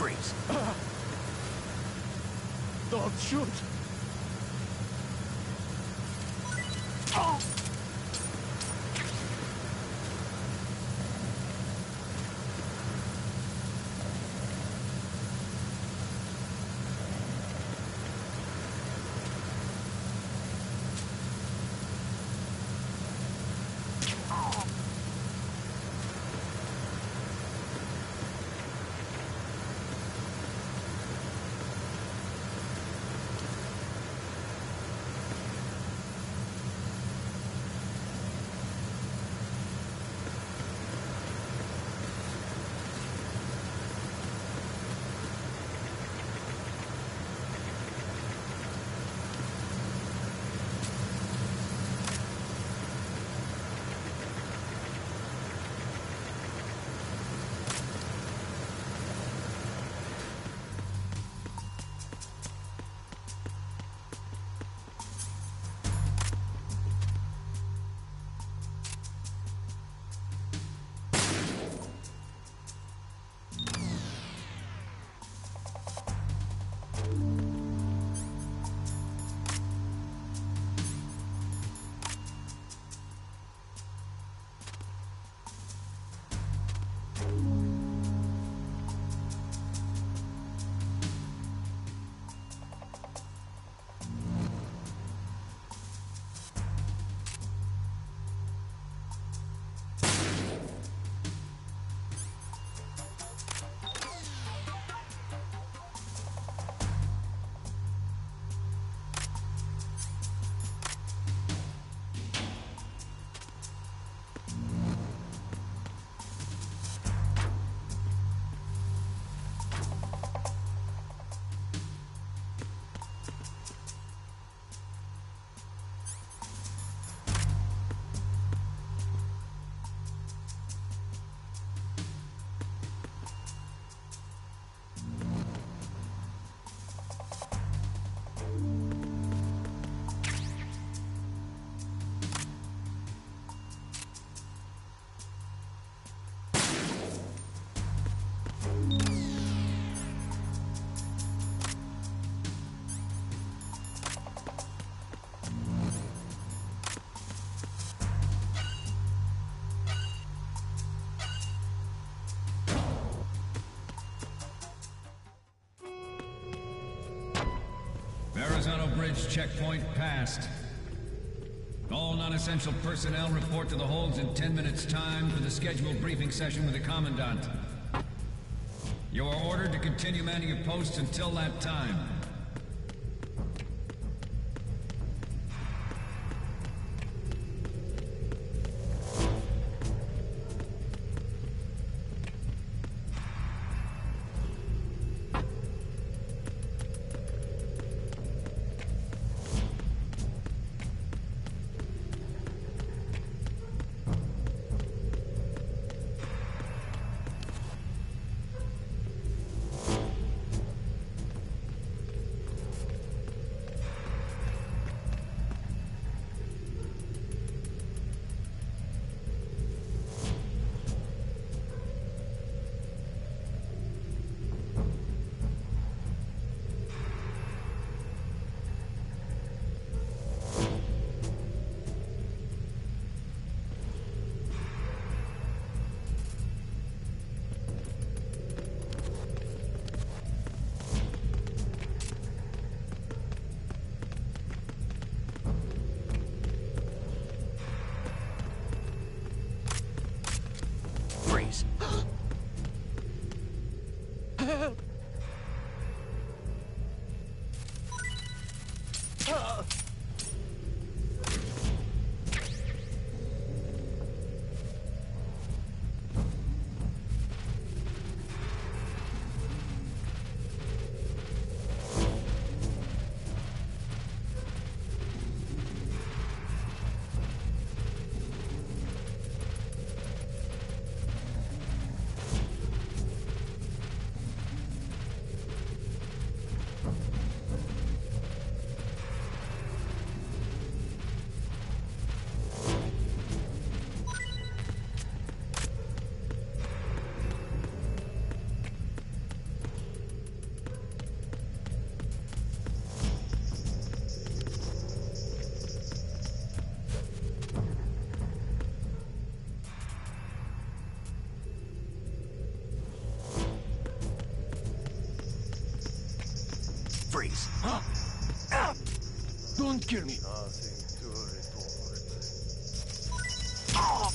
Freeze. Don't shoot! Verrazano Bridge checkpoint passed. All non-essential personnel report to the holds in 10 minutes' time for the scheduled briefing session with the Commandant. You are ordered to continue manning your posts until that time. Freeze. Don't kill me. Nothing to report. Ah!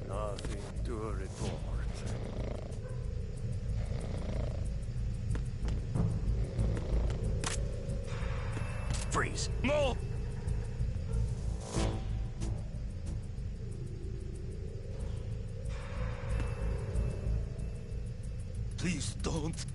Nothing to report. Freeze. No! Please don't.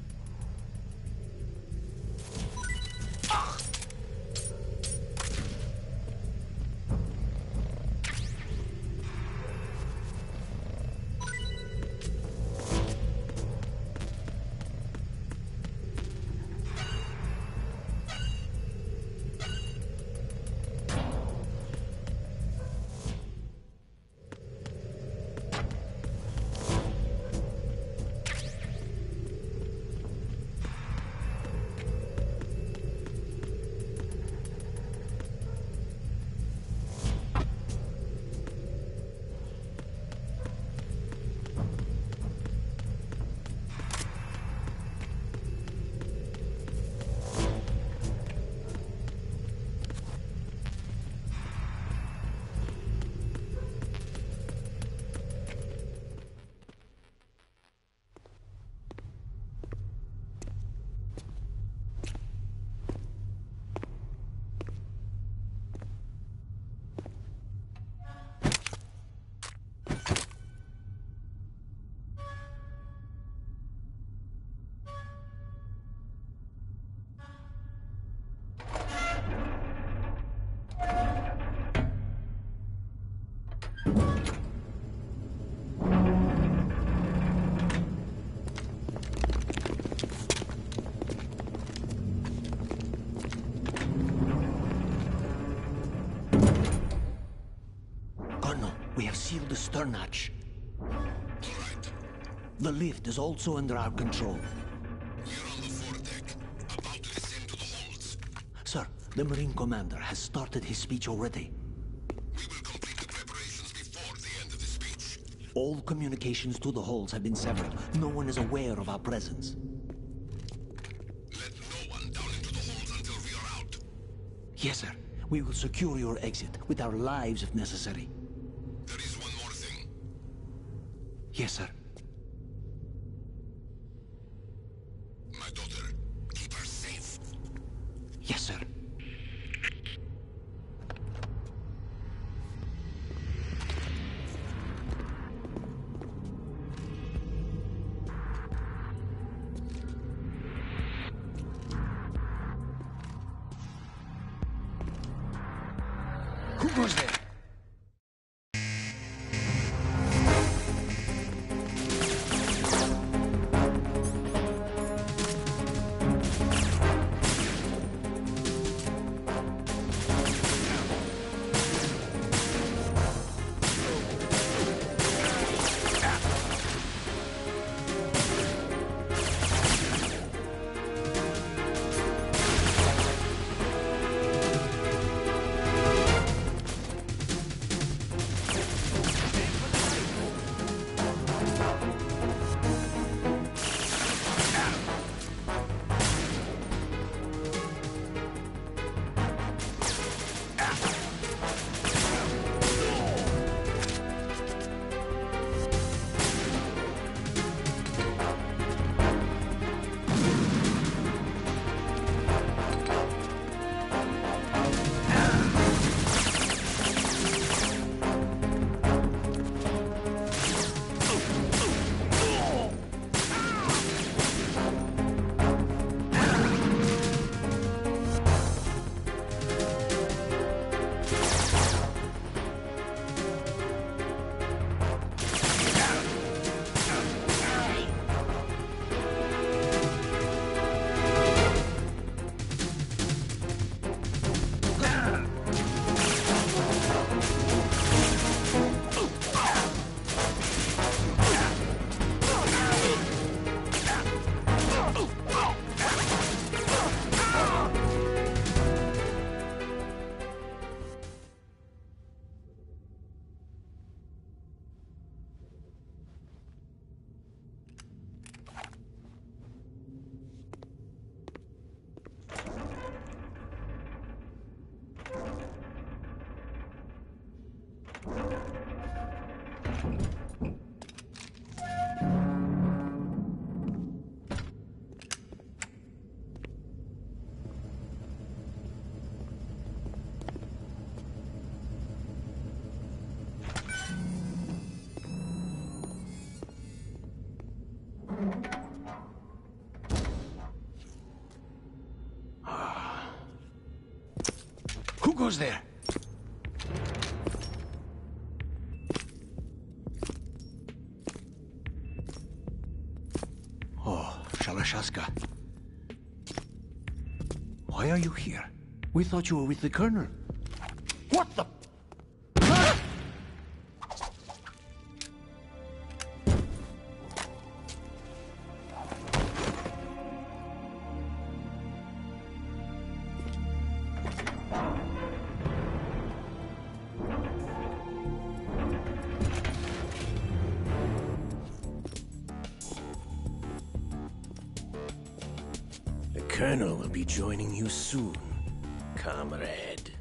We have sealed the stern hatch. All right. The lift is also under our control. We're on the foredeck, about to descend to the holds. Sir, the Marine Commander has started his speech already. We will complete the preparations before the end of the speech. All communications to the holds have been severed. No one is aware of our presence. Let no one down into the holds until we are out. Yes, sir. We will secure your exit, with our lives if necessary. There is one more thing. Yes, sir. My daughter, keep her safe. Yes, sir. Who goes there? goes there? Oh, Shalashaska. Why are you here? We thought you were with the Colonel. What the... The Colonel will be joining you soon, comrade.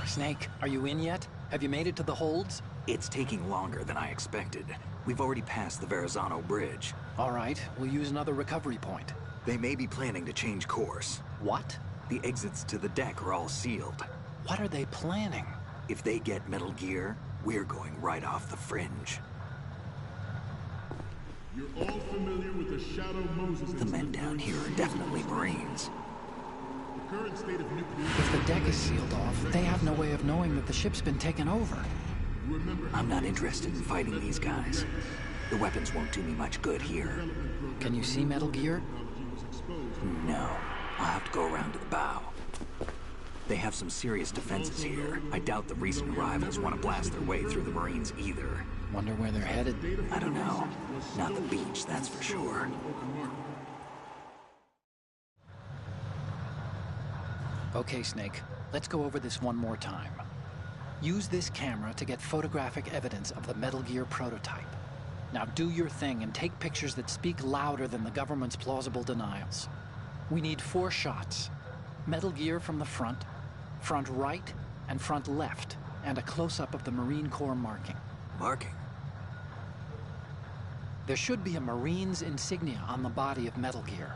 Snake, are you in yet? Have you made it to the holds? It's taking longer than I expected. We've already passed the Verrazano Bridge. All right, we'll use another recovery point. They may be planning to change course. What? The exits to the deck are all sealed. What are they planning? If they get Metal Gear, we're going right off the fringe. You're all familiar with the Shadow Moses. The men down here are definitely Marines. The current state of nuclear... If the deck is sealed off, they have no way of knowing that the ship's been taken over. I'm not interested in fighting these guys. The weapons won't do me much good here. Can you see Metal Gear? No. I'll have to go around to the bow. They have some serious defenses here. I doubt the recent arrivals want to blast their way through the Marines either. Wonder where they're headed? I don't know. Not the beach, that's for sure. Okay, Snake. Let's go over this one more time. Use this camera to get photographic evidence of the Metal Gear prototype. Now do your thing and take pictures that speak louder than the government's plausible denials. We need 4 shots. Metal Gear from the front right, and front left, and a close-up of the Marine Corps marking. Marking? There should be a Marine's insignia on the body of Metal Gear.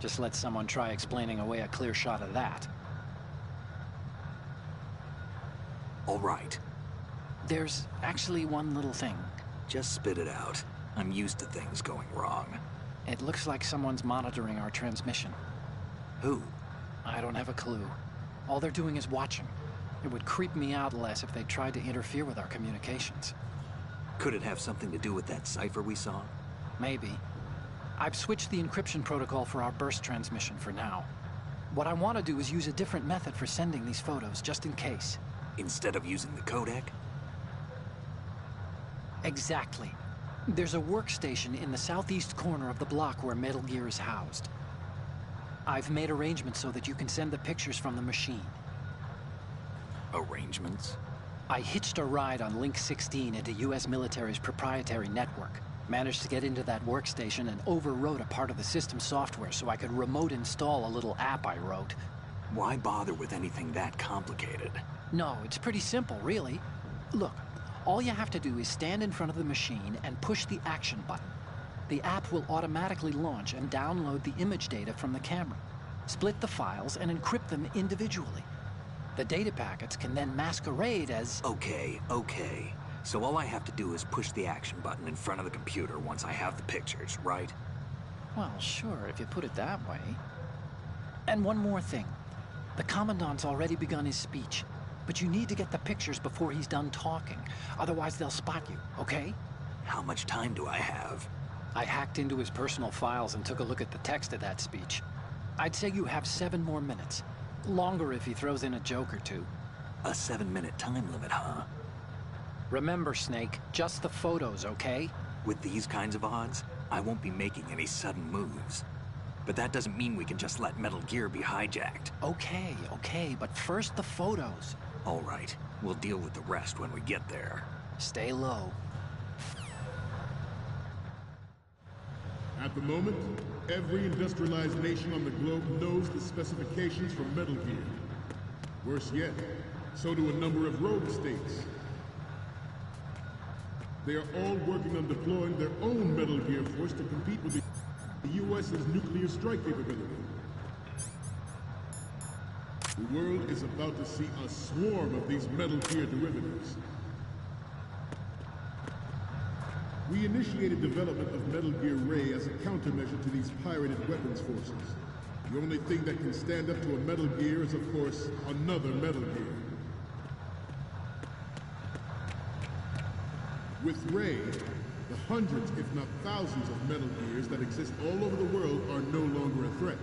Just let someone try explaining away a clear shot of that. All right. There's actually one little thing. Just spit it out. I'm used to things going wrong. It looks like someone's monitoring our transmission. Who? I don't have a clue. All they're doing is watching. It would creep me out less if they tried to interfere with our communications. Could it have something to do with that cipher we saw? Maybe. I've switched the encryption protocol for our burst transmission for now. What I want to do is use a different method for sending these photos, just in case. Instead of using the codec? Exactly. There's a workstation in the southeast corner of the block where Metal Gear is housed. I've made arrangements so that you can send the pictures from the machine. Arrangements? I hitched a ride on Link 16 into US military's proprietary network. Managed to get into that workstation and overwrote a part of the system software so I could remote install a little app I wrote. Why bother with anything that complicated? No, it's pretty simple, really. Look, all you have to do is stand in front of the machine and push the action button. The app will automatically launch and download the image data from the camera, split the files, and encrypt them individually. The data packets can then masquerade as... Okay. So all I have to do is push the action button in front of the computer once I have the pictures, right? Well, sure, if you put it that way. And one more thing. The Commandant's already begun his speech, but you need to get the pictures before he's done talking. Otherwise, they'll spot you, okay? How much time do I have? I hacked into his personal files and took a look at the text of that speech. I'd say you have 7 more minutes. Longer if he throws in a joke or two. A 7-minute time limit, huh? Remember, Snake, just the photos, okay? With these kinds of odds, I won't be making any sudden moves. But that doesn't mean we can just let Metal Gear be hijacked. Okay, but first the photos. All right, we'll deal with the rest when we get there. Stay low. At the moment, every industrialized nation on the globe knows the specifications for Metal Gear. Worse yet, so do a number of rogue states. They are all working on deploying their own Metal Gear force to compete with the U.S.'s nuclear strike capability. The world is about to see a swarm of these Metal Gear derivatives. We initiated development of Metal Gear Ray as a countermeasure to these pirated weapons forces. The only thing that can stand up to a Metal Gear is, of course, another Metal Gear. With Ray, the hundreds, if not thousands, of Metal Gears that exist all over the world are no longer a threat.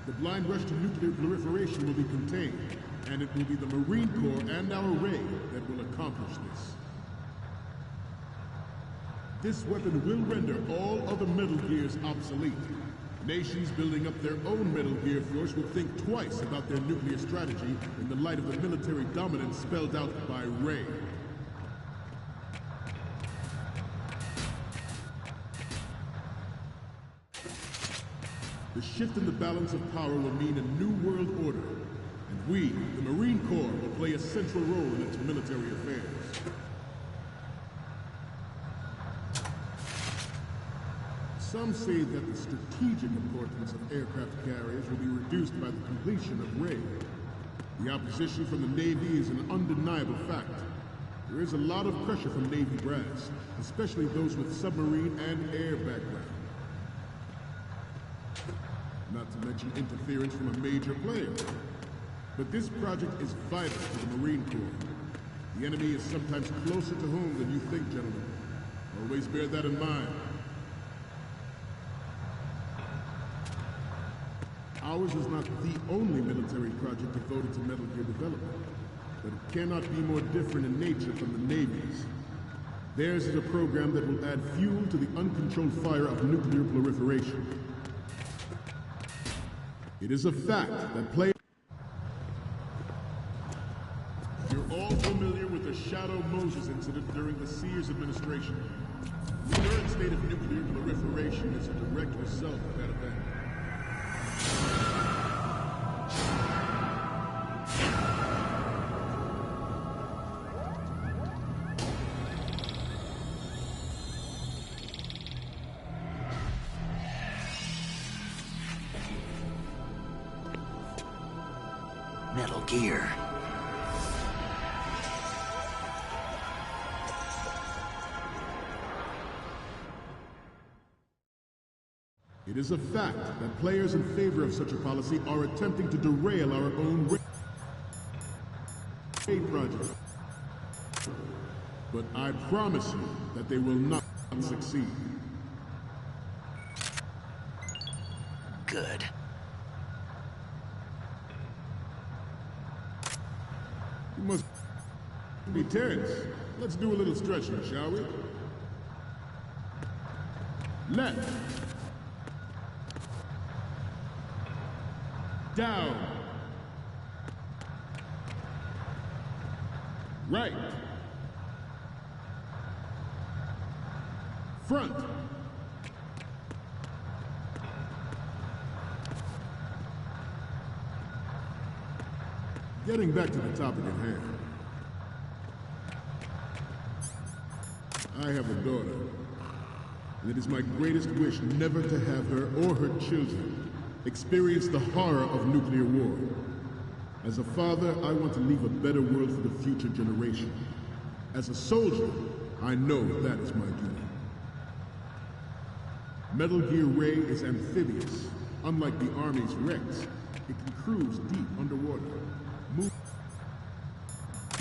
The blind rush to nuclear proliferation will be contained, and it will be the Marine Corps and our Ray that will accomplish this. This weapon will render all other Metal Gears obsolete. Nations building up their own Metal Gear force will think twice about their nuclear strategy in the light of the military dominance spelled out by Ray. The shift in the balance of power will mean a new world order, and we, the Marine Corps, will play a central role in its military affairs. Some say that the strategic importance of aircraft carriers will be reduced by the completion of Ray. The opposition from the Navy is an undeniable fact. There is a lot of pressure from Navy brass, especially those with submarine and air background. Not to mention interference from a major player. But this project is vital to the Marine Corps. The enemy is sometimes closer to home than you think, gentlemen. Always bear that in mind. Ours is not the only military project devoted to Metal Gear development, but it cannot be more different in nature from the Navy's. Theirs is a program that will add fuel to the uncontrolled fire of nuclear proliferation. It is a fact that players... You're all familiar with the Shadow Moses incident during the Sears administration. The current state of nuclear proliferation is a direct result of that event. Metal Gear. It is a fact that players in favor of such a policy are attempting to derail our own Ray project. But I promise you that they will not succeed. Good. You must be tense. Let's do a little stretching, shall we? Left. Down. Right. Front. Getting back to the topic at hand. I have a daughter, and it is my greatest wish never to have her or her children experience the horror of nuclear war. As a father, I want to leave a better world for the future generation. As a soldier, I know that is my duty. Metal Gear Ray is amphibious. Unlike the Army's Rex, it can cruise deep underwater, move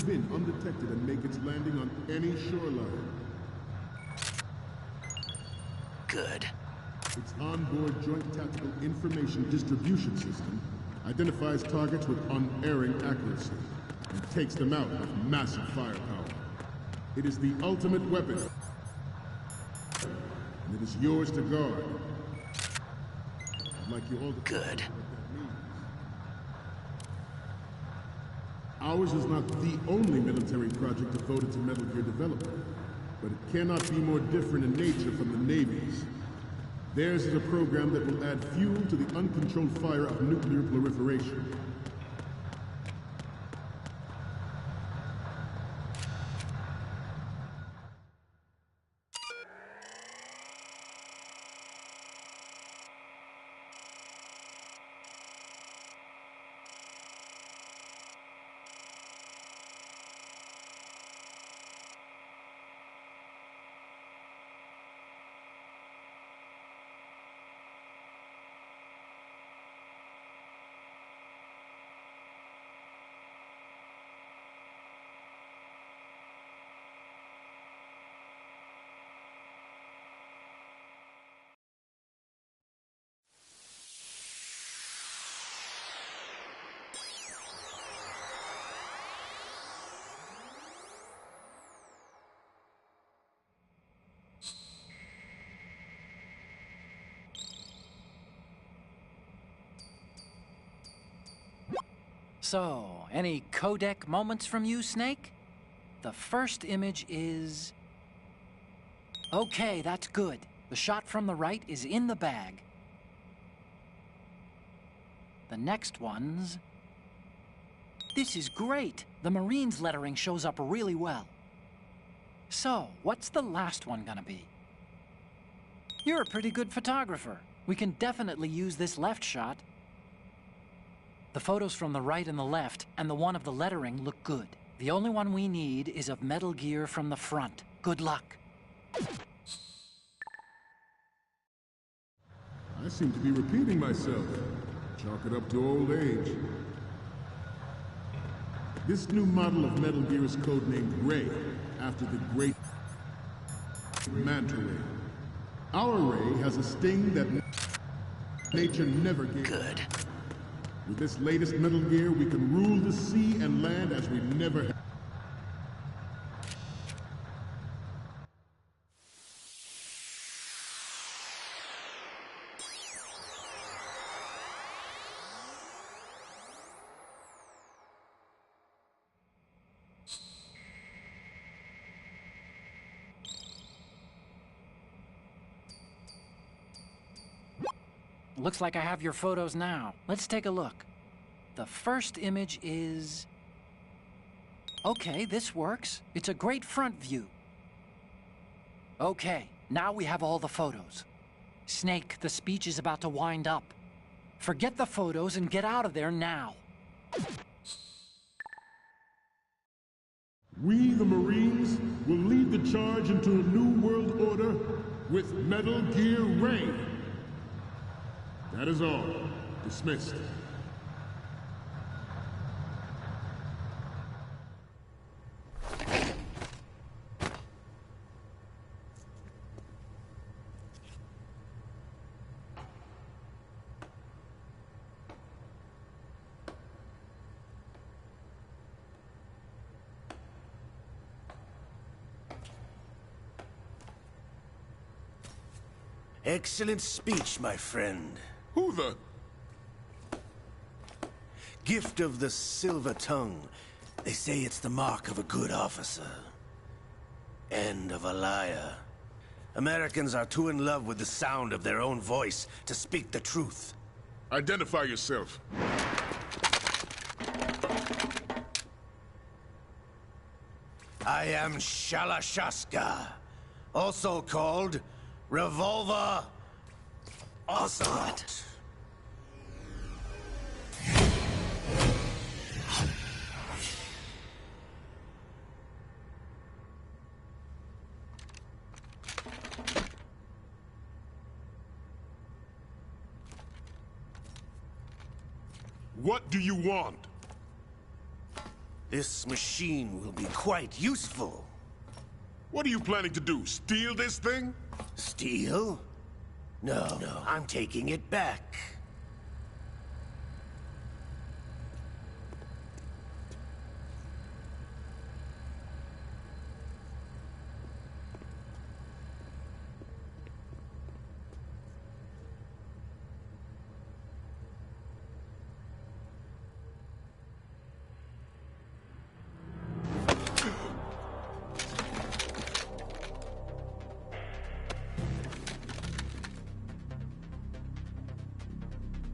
in undetected and make its landing on any shoreline. Good. Its onboard Joint Tactical Information Distribution System identifies targets with unerring accuracy and takes them out with massive firepower. It is the ultimate weapon, and it is yours to guard. I'd like you all to... Good. Ours is not the only military project devoted to Metal Gear development, but it cannot be more different in nature from the Navy's. Theirs is a program that will add fuel to the uncontrolled fire of nuclear proliferation. So, any codec moments from you, Snake? The first image is... Okay, that's good. The shot from the right is in the bag. The next one's... This is great! The Marines lettering shows up really well. So, what's the last one gonna be? You're a pretty good photographer. We can definitely use this left shot. The photos from the right and the left, and the one of the lettering look good. The only one we need is of Metal Gear from the front. Good luck. I seem to be repeating myself. Chalk it up to old age. This new model of Metal Gear is codenamed Ray, after the great Manta Ray. Our Ray has a sting that nature never gave. Good. With this latest Metal Gear, we can rule the sea and land as we never have. Looks like I have your photos now. Let's take a look. The first image is... Okay, this works. It's a great front view. Okay, now we have all the photos. Snake, the speech is about to wind up. Forget the photos and get out of there now. We, the Marines, will lead the charge into a new world order with Metal Gear Ray. That is all. Dismissed. Excellent speech, my friend. Who the? Gift of the silver tongue. They say it's the mark of a good officer. End of a liar. Americans are too in love with the sound of their own voice to speak the truth. Identify yourself. I am Shalashaska, also called Revolver Ocelot. What do you want? This machine will be quite useful. What are you planning to do? Steal this thing? Steal? No, I'm taking it back.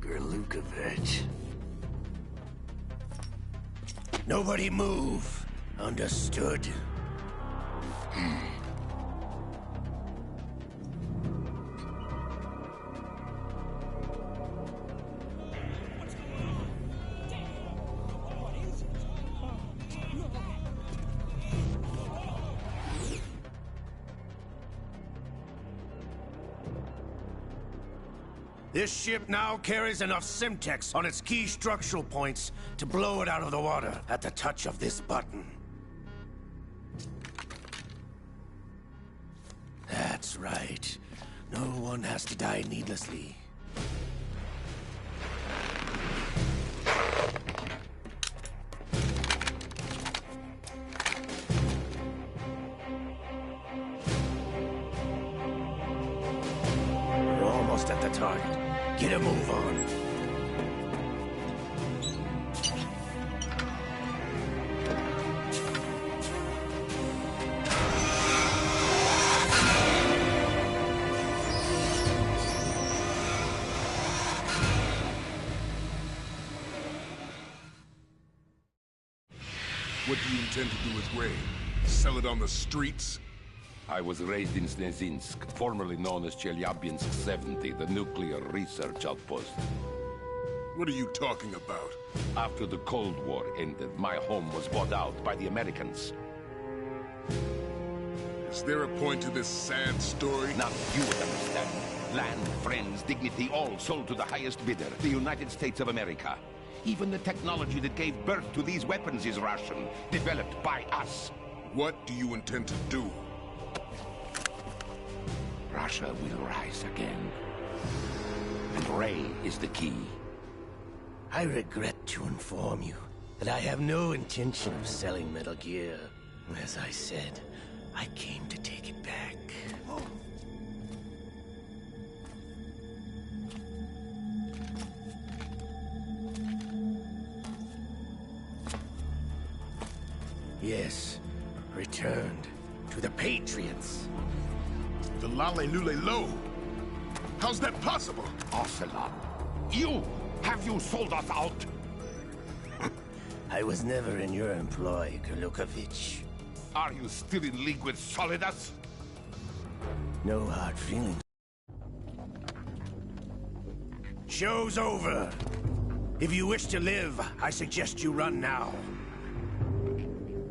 Gerlukovich. Nobody move. Understood? This ship now carries enough Simtex on its key structural points to blow it out of the water at the touch of this button. That's right. No one has to die needlessly. We're almost at the target. Get a move on. What do you intend to do with Ray? Sell it on the streets? I was raised in Snezinsk, formerly known as Chelyabinsk 70, the nuclear research outpost. What are you talking about? After the Cold War ended, my home was bought out by the Americans. Is there a point to this sad story? Now you would understand. Land, friends, dignity, all sold to the highest bidder, the United States of America. Even the technology that gave birth to these weapons is Russian, developed by us. What do you intend to do? Russia will rise again. And Ray is the key. I regret to inform you that I have no intention of selling Metal Gear. As I said, I came to take it back. Yes, returned to the Patriots. The Lale Lule Lo? How's that possible? Ocelot, have you sold us out? I was never in your employ, Kurlukovich. Are you still in league with Solidus? No hard feelings. Show's over. If you wish to live, I suggest you run now.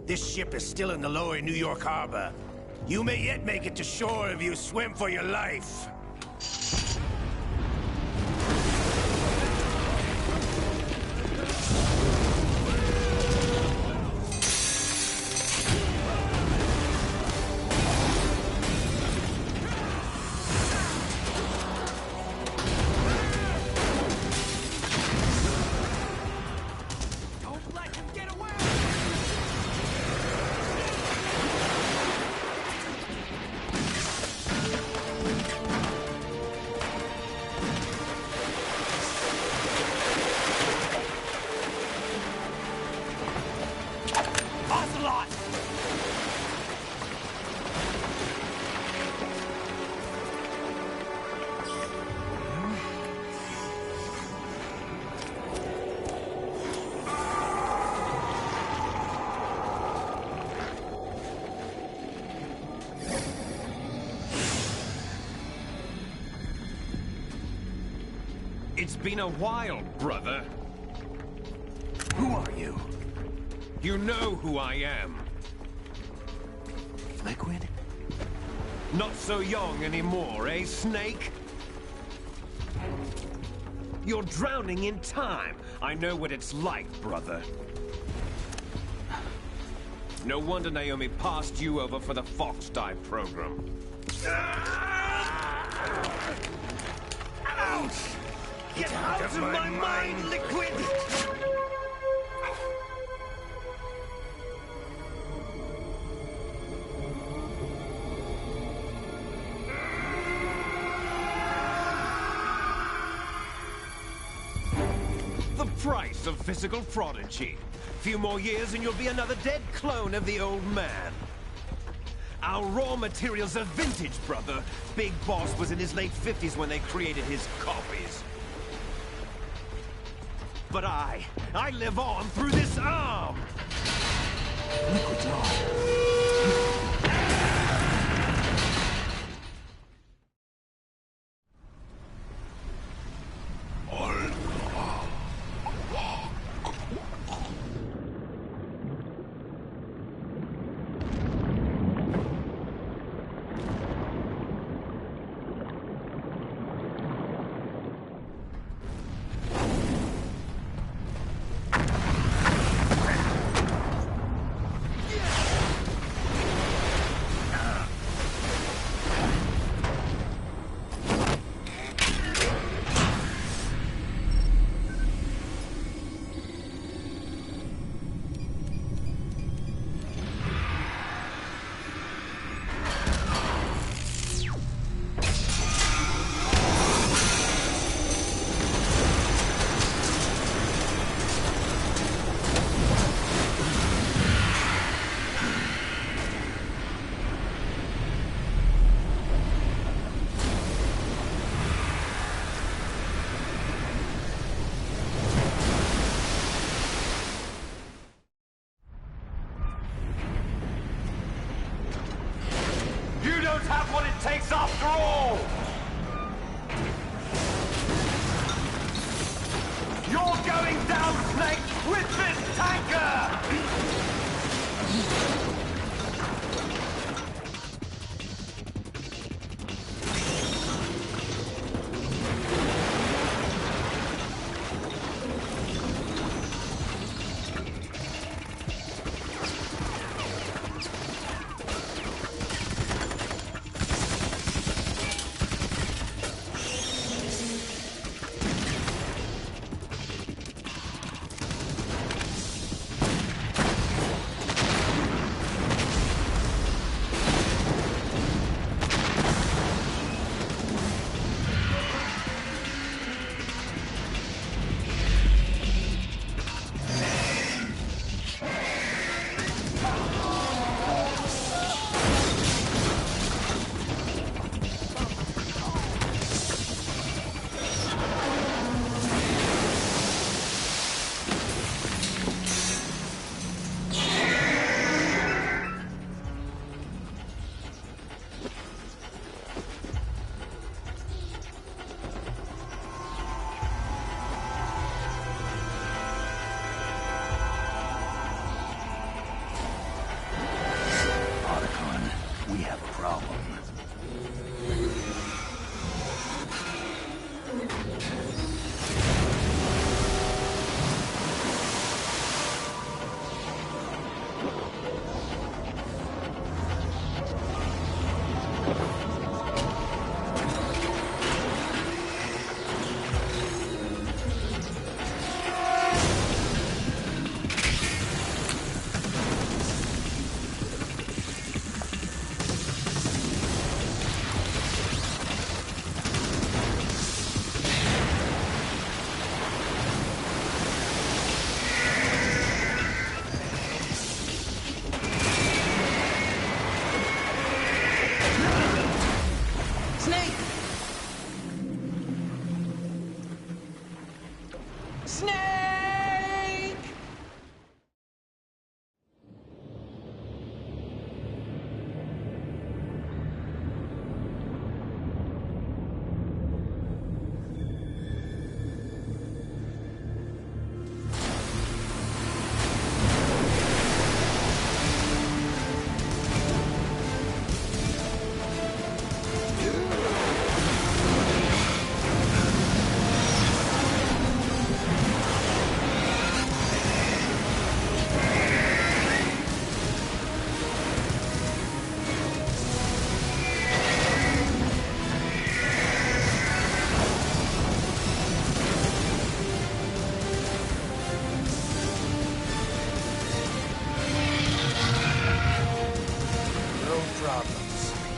This ship is still in the lower New York harbor. You may yet make it to shore if you swim for your life. It's been a while, brother. Who are you? You know who I am. Liquid? Not so young anymore, eh, Snake? You're drowning in time. I know what it's like, brother. No wonder Naomi passed you over for the Fox Die program. Ouch! Get out of my mind, Liquid! The price of physical prodigy. Few more years and you'll be another dead clone of the old man. Our raw materials are vintage, brother. Big Boss was in his late 50s when they created his copies. But I live on through this arm! Liquid's on. don't have what it takes after all! You're going down, Snake, with this tanker!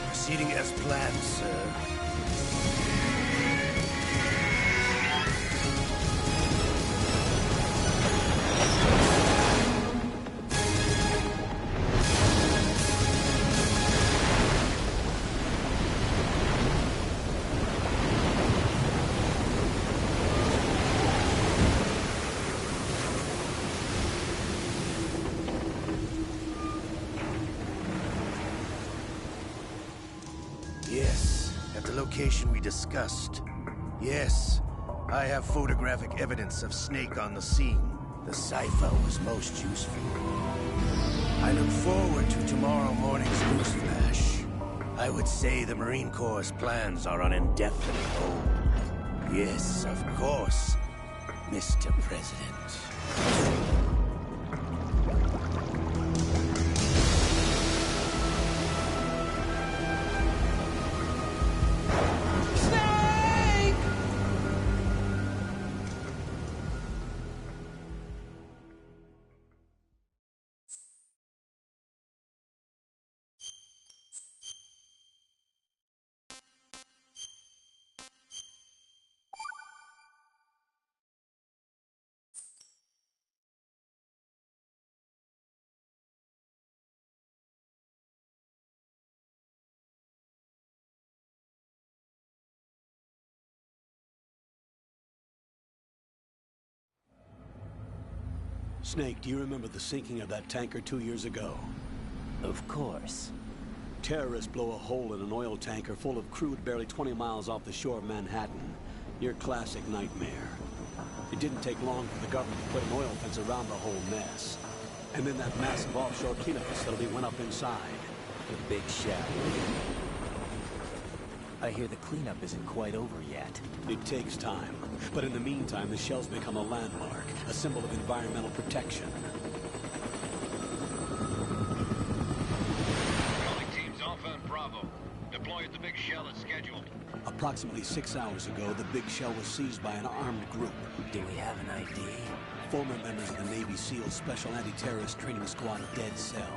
Proceeding as planned, sir. Yes, at the location we discussed. Yes, I have photographic evidence of Snake on the scene. The cipher was most useful. I look forward to tomorrow morning's news flash. I would say the Marine Corps' plans are on indefinite hold. Yes, of course, Mr. President. Snake, do you remember the sinking of that tanker 2 years ago? Of course. Terrorists blow a hole in an oil tanker full of crude barely 20 miles off the shore of Manhattan. Your classic nightmare. It didn't take long for the government to put an oil fence around the whole mess. And then that massive offshore cleanup facility went up inside. The Big Shell. I hear the cleanup isn't quite over yet. It takes time. But in the meantime, the shell's become a landmark, a symbol of environmental protection. Calling teams Alpha and Bravo. Deploy at the Big Shell as scheduled. Approximately 6 hours ago, the Big Shell was seized by an armed group. Do we have an ID? Former members of the Navy SEALs Special Anti-Terrorist Training Squad Dead Cell.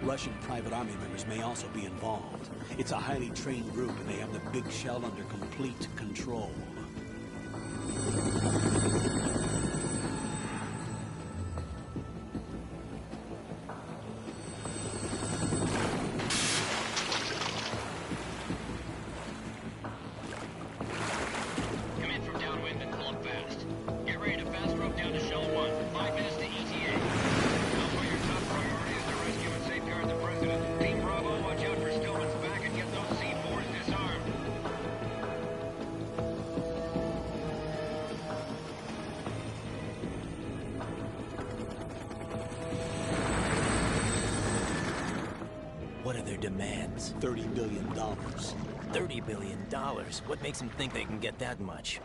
Russian private army members may also be involved. It's a highly trained group, and they have the Big Shell under complete control. What are their demands? $30 billion. $30 billion? What makes them think they can get that much?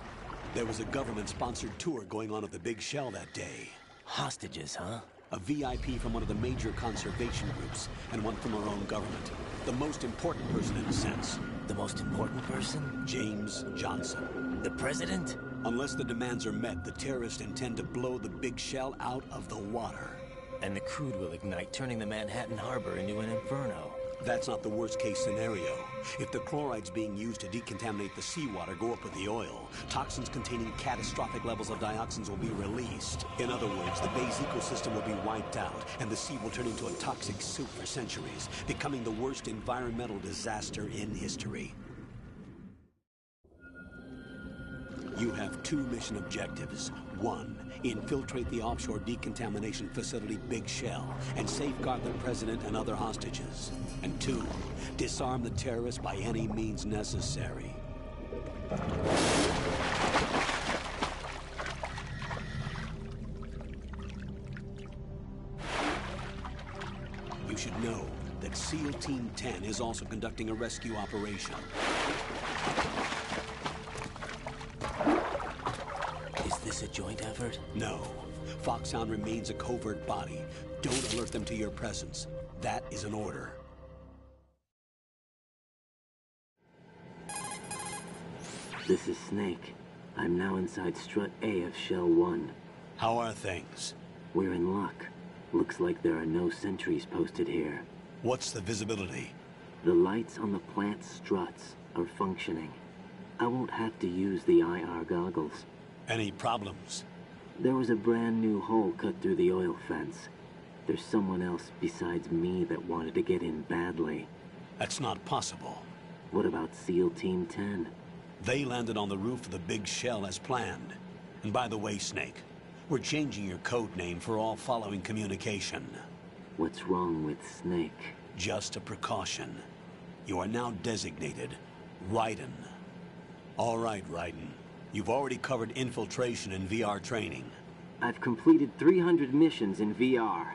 There was a government-sponsored tour going on at the Big Shell that day. Hostages, huh? A VIP from one of the major conservation groups, and one from our own government. The most important person in a sense. The most important person? James Johnson. The president? Unless the demands are met, the terrorists intend to blow the Big Shell out of the water. And the crude will ignite, turning the Manhattan Harbor into an inferno. That's not the worst-case scenario. If the chlorides being used to decontaminate the seawater go up with the oil, toxins containing catastrophic levels of dioxins will be released. In other words, the bay's ecosystem will be wiped out, and the sea will turn into a toxic soup for centuries, becoming the worst environmental disaster in history. You have two mission objectives. One, infiltrate the offshore decontamination facility Big Shell and safeguard the president and other hostages. And two, disarm the terrorists by any means necessary. You should know that SEAL Team 10 is also conducting a rescue operation. Is this a joint effort? No. Foxhound remains a covert body. Don't alert them to your presence. That is an order. This is Snake. I'm now inside Strut A of Shell 1. How are things? We're in luck. Looks like there are no sentries posted here. What's the visibility? The lights on the plant struts are functioning. I won't have to use the IR goggles. Any problems? There was a brand new hole cut through the oil fence. There's someone else besides me that wanted to get in badly. That's not possible. What about SEAL Team 10? They landed on the roof of the Big Shell as planned. And by the way, Snake, we're changing your code name for all following communication. What's wrong with Snake? Just a precaution. You are now designated Raiden. All right, Raiden. You've already covered infiltration and VR training. I've completed 300 missions in VR.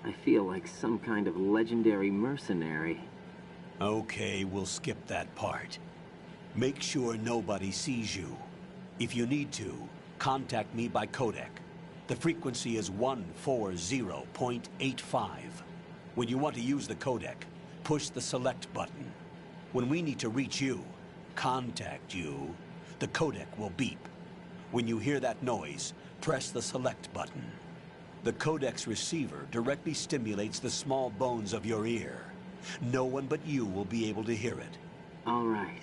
I feel like some kind of legendary mercenary. Okay, we'll skip that part. Make sure nobody sees you. If you need to, contact me by codec. The frequency is 140.85. When you want to use the codec, push the select button. When we need to reach you, contact you, the codec will beep. When you hear that noise, press the select button. The codec's receiver directly stimulates the small bones of your ear. No one but you will be able to hear it. All right.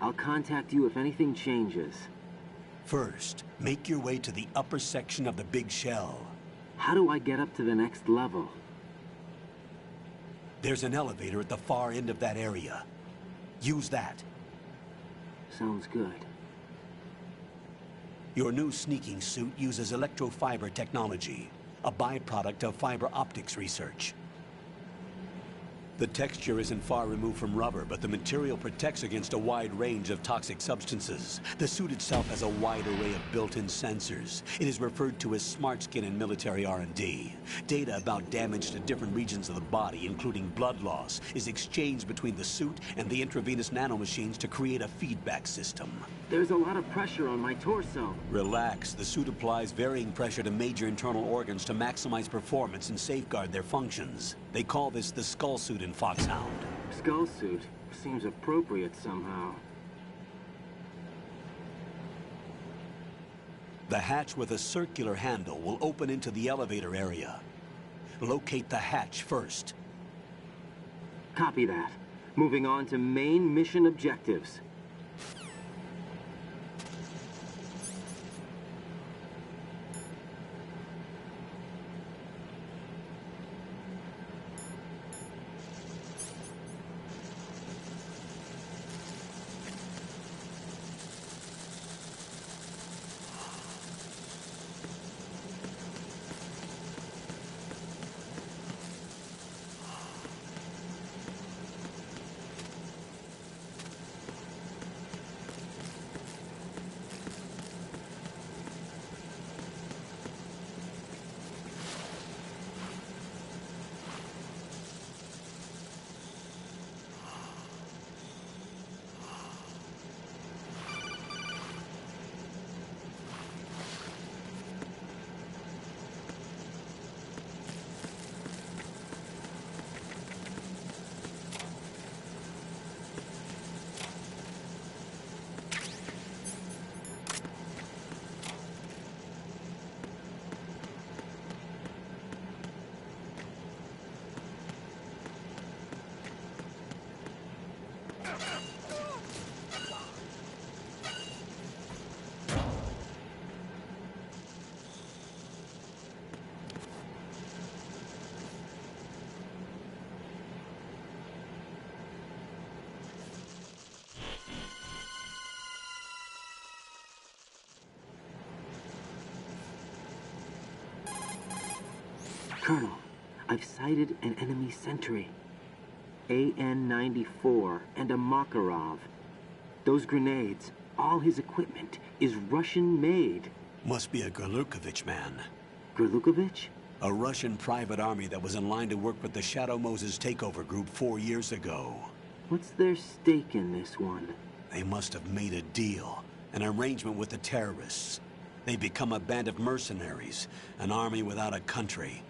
I'll contact you if anything changes. First, make your way to the upper section of the Big Shell. How do I get up to the next level? There's an elevator at the far end of that area. Use that. Sounds good. Your new sneaking suit uses electrofiber technology, a byproduct of fiber optics research. The texture isn't far removed from rubber, but the material protects against a wide range of toxic substances. The suit itself has a wide array of built-in sensors. It is referred to as smart skin in military R&D. Data about damage to different regions of the body, including blood loss, is exchanged between the suit and the intravenous nanomachines to create a feedback system. There's a lot of pressure on my torso. Relax. The suit applies varying pressure to major internal organs to maximize performance and safeguard their functions. They call this the skull suit in Foxhound. Skull suit seems appropriate somehow. The hatch with a circular handle will open into the elevator area. Locate the hatch first. Copy that. Moving on to main mission objectives. Colonel, I've sighted an enemy sentry. AN-94 and a Makarov. Those grenades, all his equipment, is Russian-made. Must be a Gorlukovich man. Gorlukovich? A Russian private army that was in line to work with the Shadow Moses takeover group 4 years ago. What's their stake in this one? They must have made a deal, an arrangement with the terrorists. They become a band of mercenaries, an army without a country.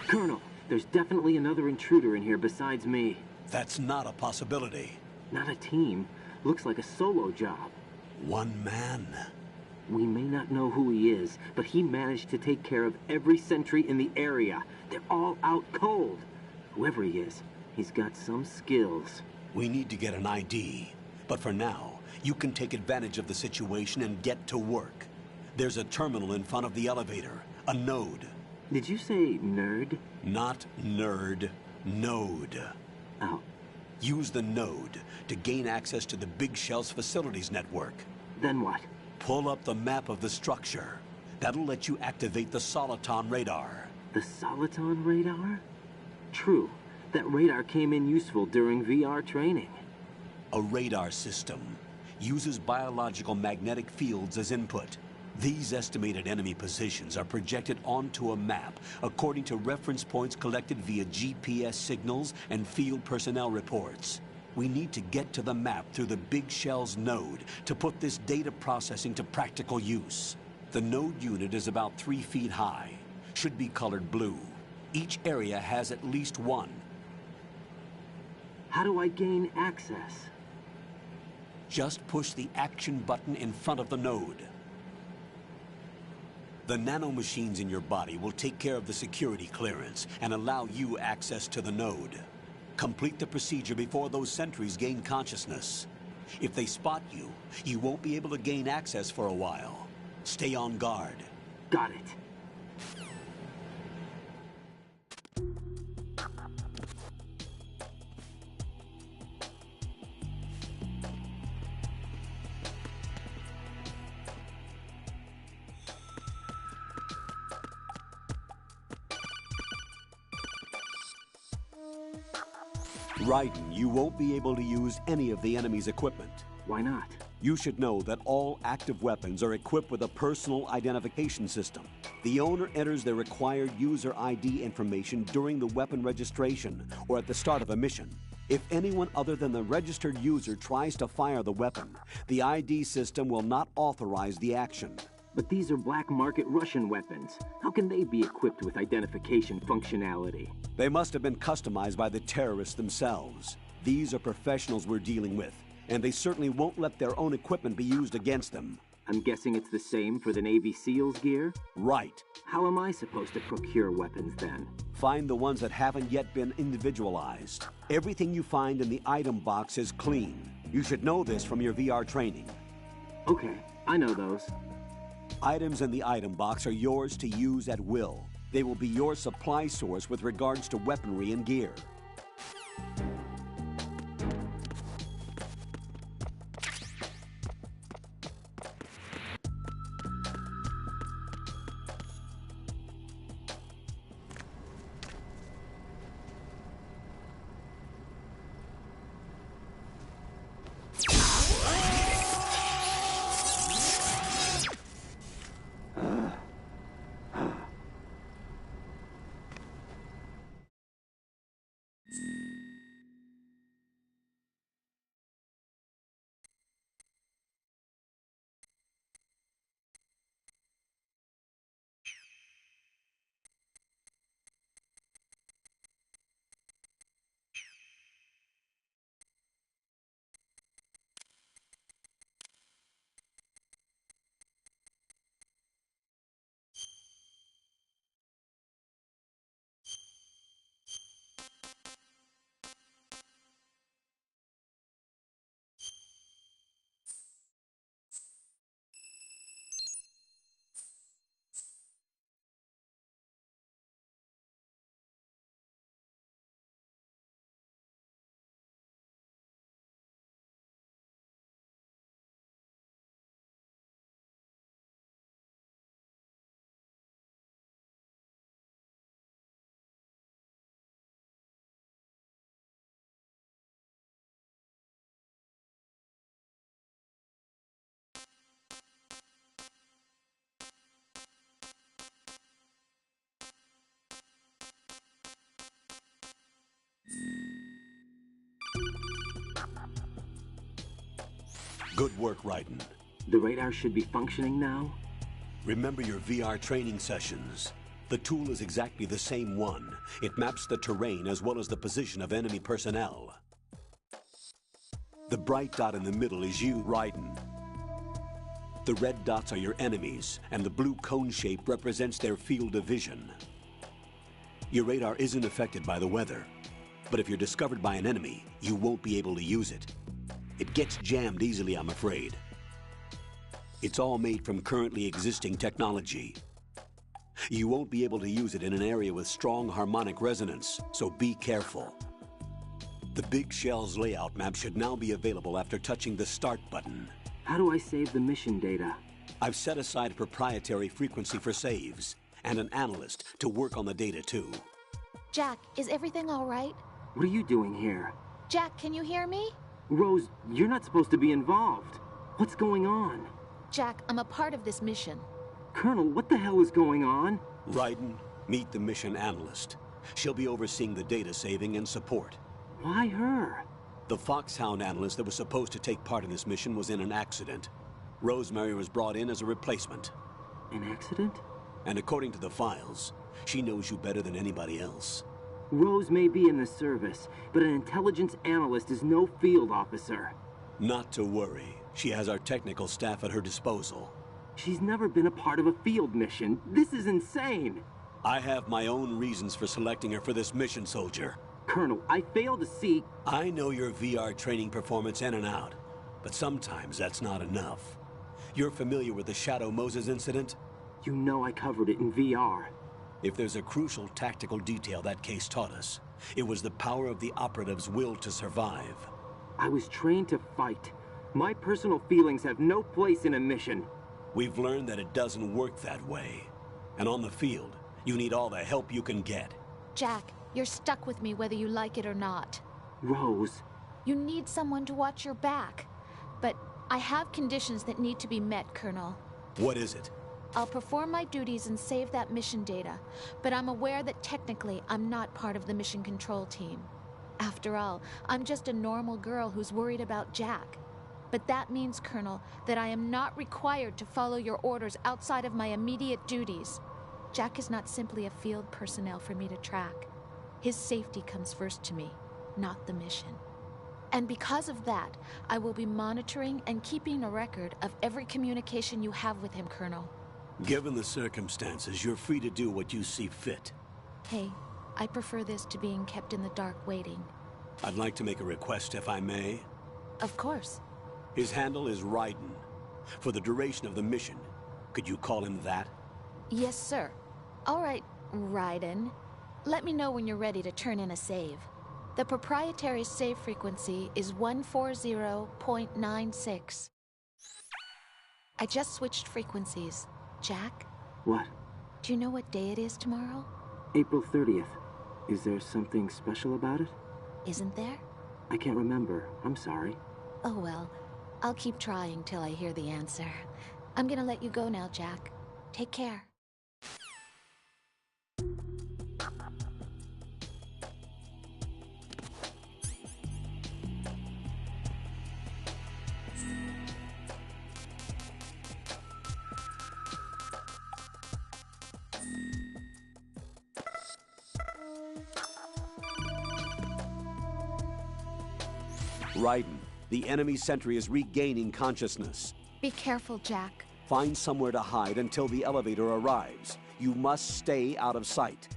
Colonel, there's definitely another intruder in here besides me. That's not a possibility. Not a team. Looks like a solo job. One man? We may not know who he is, but he managed to take care of every sentry in the area. They're all out cold. Whoever he is, he's got some skills. We need to get an ID. But for now, you can take advantage of the situation and get to work. There's a terminal in front of the elevator. A node. Did you say nerd? Not nerd. Node. Oh. Use the node to gain access to the Big Shell's facilities network. Then what? Pull up the map of the structure. That'll let you activate the Soliton radar. The Soliton radar? True. That radar came in useful during VR training. A radar system uses biological magnetic fields as input. These estimated enemy positions are projected onto a map according to reference points collected via GPS signals and field personnel reports. We need to get to the map through the Big Shell's node to put this data processing to practical use. The node unit is about 3 feet high, should be colored blue. Each area has at least one. How do I gain access? Just push the action button in front of the node. The nanomachines in your body will take care of the security clearance and allow you access to the node. Complete the procedure before those sentries gain consciousness. If they spot you, you won't be able to gain access for a while. Stay on guard. Got it. Raiden, you won't be able to use any of the enemy's equipment. Why not? You should know that all active weapons are equipped with a personal identification system. The owner enters their required user ID information during the weapon registration or at the start of a mission. If anyone other than the registered user tries to fire the weapon, the ID system will not authorize the action. But these are black market Russian weapons. How can they be equipped with identification functionality? They must have been customized by the terrorists themselves. These are professionals we're dealing with, and they certainly won't let their own equipment be used against them. I'm guessing it's the same for the Navy SEALs gear? Right. How am I supposed to procure weapons then? Find the ones that haven't yet been individualized. Everything you find in the item box is clean. You should know this from your VR training. Okay, I know those. Items in the item box are yours to use at will. They will be your supply source with regards to weaponry and gear. Good work, Raiden. The radar should be functioning now? Remember your VR training sessions. The tool is exactly the same one. It maps the terrain as well as the position of enemy personnel. The bright dot in the middle is you, Raiden. The red dots are your enemies, and the blue cone shape represents their field of vision. Your radar isn't affected by the weather, but if you're discovered by an enemy, you won't be able to use it. It gets jammed easily, I'm afraid. It's all made from currently existing technology. You won't be able to use it in an area with strong harmonic resonance, so be careful. The Big Shell's layout map should now be available after touching the Start button. How do I save the mission data? I've set aside a proprietary frequency for saves, and an analyst to work on the data too. Jack, is everything all right? What are you doing here? Jack, can you hear me? Rose, you're not supposed to be involved. What's going on? Jack, I'm a part of this mission. Colonel, what the hell is going on? Raiden, meet the mission analyst. She'll be overseeing the data saving and support. Why her? The Foxhound analyst that was supposed to take part in this mission was in an accident. Rosemary was brought in as a replacement. An accident? And according to the files, she knows you better than anybody else. Rose may be in the service, but an intelligence analyst is no field officer. Not to worry. She has our technical staff at her disposal. She's never been a part of a field mission. This is insane! I have my own reasons for selecting her for this mission, soldier. Colonel, I fail to see... I know your VR training performance in and out, but sometimes that's not enough. You're familiar with the Shadow Moses incident? You know I covered it in VR. If there's a crucial tactical detail that case taught us, it was the power of the operative's will to survive. I was trained to fight. My personal feelings have no place in a mission. We've learned that it doesn't work that way. And on the field, you need all the help you can get. Jack, you're stuck with me whether you like it or not. Rose. You need someone to watch your back. But I have conditions that need to be met, Colonel. What is it? I'll perform my duties and save that mission data, but I'm aware that technically I'm not part of the mission control team. After all, I'm just a normal girl who's worried about Jack. But that means, Colonel, that I am not required to follow your orders outside of my immediate duties. Jack is not simply a field personnel for me to track. His safety comes first to me, not the mission. And because of that, I will be monitoring and keeping a record of every communication you have with him, Colonel. Given the circumstances, you're free to do what you see fit. Hey, I prefer this to being kept in the dark waiting. I'd like to make a request, if I may. Of course. His handle is Raiden. For the duration of the mission, could you call him that? Yes, sir. All right, Raiden. Let me know when you're ready to turn in a save. The proprietary save frequency is 140.96. I just switched frequencies. Jack? What? Do you know what day it is tomorrow? April 30th. Is there something special about it? Isn't there? I can't remember. I'm sorry. Oh well. I'll keep trying till I hear the answer. I'm gonna let you go now, Jack. Take care. Raiden, the enemy sentry is regaining consciousness. Be careful, Jack. Find somewhere to hide until the elevator arrives. You must stay out of sight.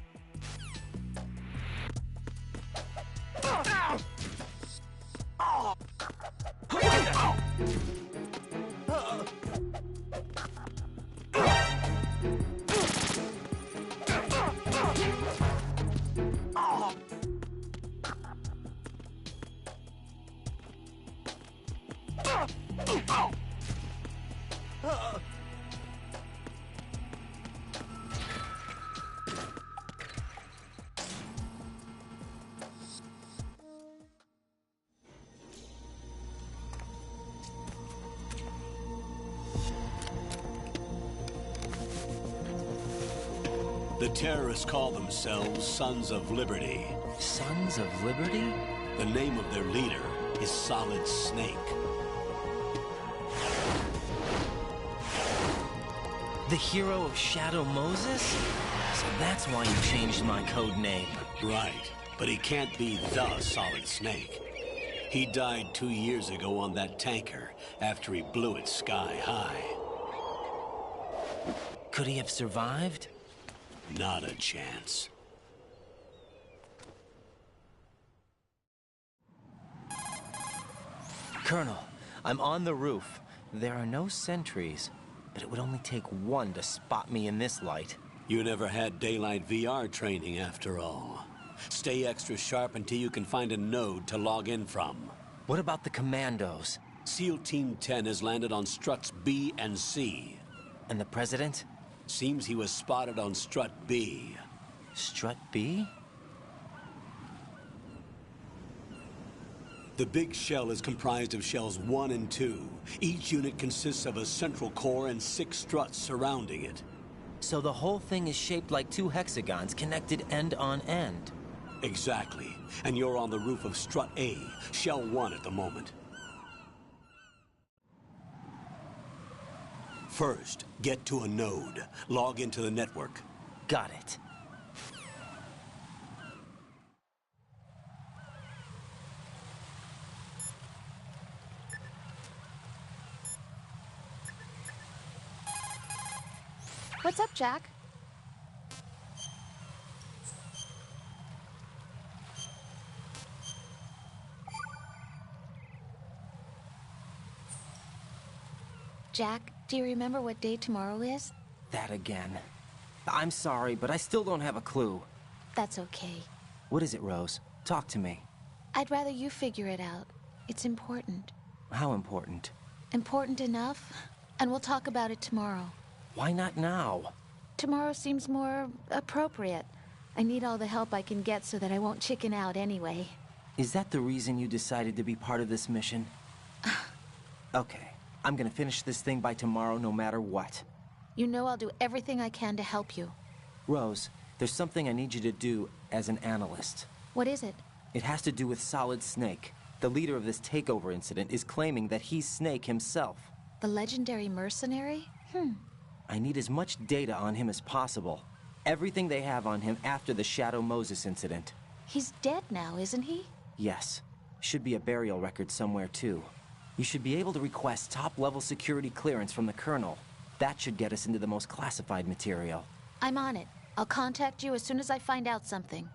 The terrorists call themselves Sons of Liberty. Sons of Liberty? The name of their leader is Solid Snake. The hero of Shadow Moses? So that's why you changed my code name. Right, but he can't be the Solid Snake. He died 2 years ago on that tanker after he blew it sky high. Could he have survived? Not a chance. Colonel, I'm on the roof. There are no sentries, but it would only take one to spot me in this light. You never had daylight VR training after all. Stay extra sharp until you can find a node to log in from. What about the commandos? SEAL Team 10 has landed on struts B and C. And the President? Seems he was spotted on strut B. Strut B? The big shell is comprised of shells 1 and 2. Each unit consists of a central core and 6 struts surrounding it. So the whole thing is shaped like 2 hexagons connected end on end. Exactly. And you're on the roof of strut A, shell 1 at the moment. First, get to a node. Log into the network. Got it. What's up, Jack? Jack, do you remember what day tomorrow is? That again. I'm sorry, but I still don't have a clue. That's okay. What is it, Rose? Talk to me. I'd rather you figure it out. It's important. How important? Important enough? And we'll talk about it tomorrow. Why not now? Tomorrow seems more appropriate. I need all the help I can get so that I won't chicken out anyway. Is that the reason you decided to be part of this mission? Okay, I'm gonna finish this thing by tomorrow no matter what. You know I'll do everything I can to help you. Rose, there's something I need you to do as an analyst. What is it? It has to do with Solid Snake. The leader of this takeover incident is claiming that he's Snake himself. The legendary mercenary? I need as much data on him as possible. Everything they have on him after the Shadow Moses incident. He's dead now, isn't he? Yes. Should be a burial record somewhere, too. You should be able to request top-level security clearance from the Colonel. That should get us into the most classified material. I'm on it. I'll contact you as soon as I find out something.